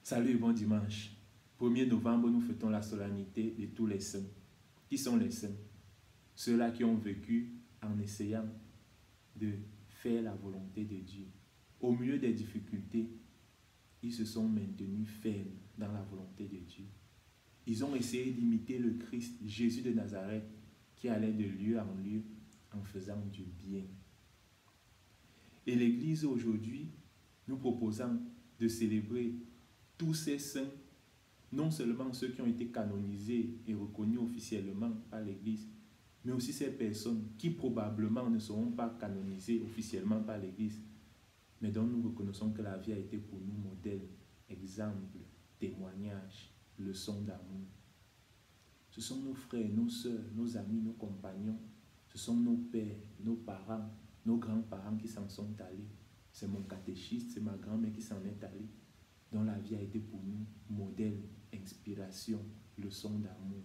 Salut et bon dimanche. 1er novembre, nous fêtons la solennité de tous les saints. Qui sont les saints? Ceux-là qui ont vécu en essayant de faire la volonté de Dieu. Au milieu des difficultés, ils se sont maintenus fermes dans la volonté de Dieu. Ils ont essayé d'imiter le Christ, Jésus de Nazareth, qui allait de lieu en lieu en faisant du bien. Et l'Église aujourd'hui, nous proposant de célébrer tous ces saints, non seulement ceux qui ont été canonisés et reconnus officiellement par l'Église, mais aussi ces personnes qui probablement ne seront pas canonisées officiellement par l'Église, mais dont nous reconnaissons que la vie a été pour nous modèle, exemple, témoignage, leçon d'amour. Ce sont nos frères, nos sœurs, nos amis, nos compagnons, ce sont nos pères, nos parents, nos grands-parents qui s'en sont allés. C'est mon catéchiste, c'est ma grand-mère qui s'en est allée, dont la vie a été pour nous modèle, inspiration, leçon d'amour,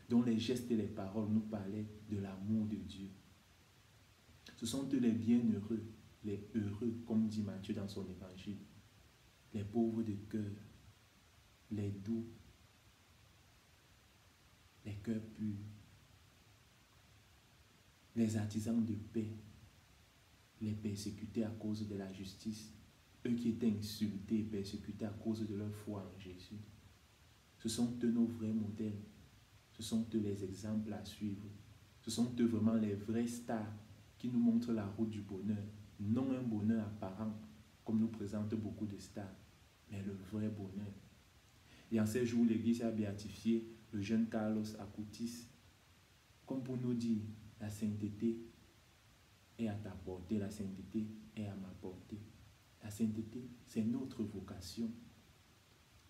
dont les gestes et les paroles nous parlaient de l'amour de Dieu. Ce sont eux les bienheureux, les heureux, comme dit Matthieu dans son évangile, les pauvres de cœur, les doux, les cœurs purs, les artisans de paix, les persécutés à cause de la justice, eux qui étaient insultés et persécutés à cause de leur foi en Jésus. Ce sont eux nos vrais modèles, ce sont eux les exemples à suivre, ce sont eux vraiment les vrais stars qui nous montrent la route du bonheur, non un bonheur apparent comme nous présentent beaucoup de stars, mais le vrai bonheur. Et en ces jours, l'Église a béatifié le jeune Carlos Acutis, comme pour nous dire, la sainteté est à ta portée, la sainteté est à ma portée. La sainteté, c'est notre vocation.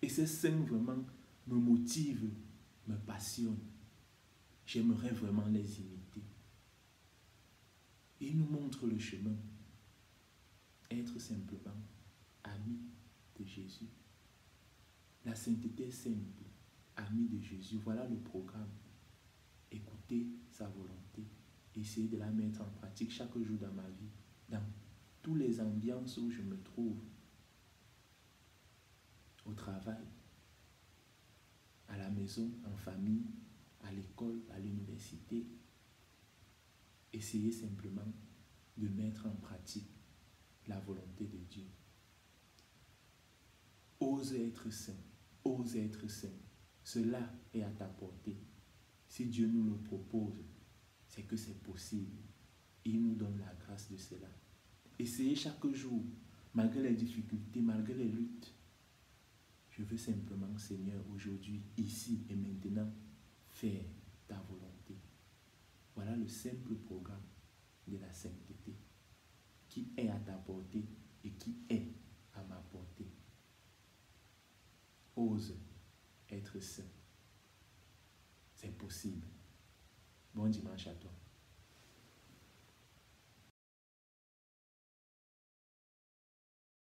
Et ces saints vraiment me motivent, me passionnent. J'aimerais vraiment les imiter. Et ils nous montrent le chemin. Être simplement ami de Jésus. La sainteté est simple, ami de Jésus. Voilà le programme. Écouter sa volonté. Essayer de la mettre en pratique chaque jour dans ma vie. Dans toutes les ambiances où je me trouve. Au travail, à la maison, en famille, à l'école, à l'université. Essayez simplement de mettre en pratique la volonté de Dieu. Ose être saint, ose être saint. Cela est à ta portée. Si Dieu nous le propose, c'est que c'est possible. Il nous donne la grâce de cela. Essayez chaque jour, malgré les difficultés, malgré les luttes. Je veux simplement, Seigneur, aujourd'hui, ici et maintenant, faire ta volonté. Voilà le simple programme de la sainteté qui est à ta portée et qui est à ma portée. Ose être saint. C'est possible. Bon dimanche à toi.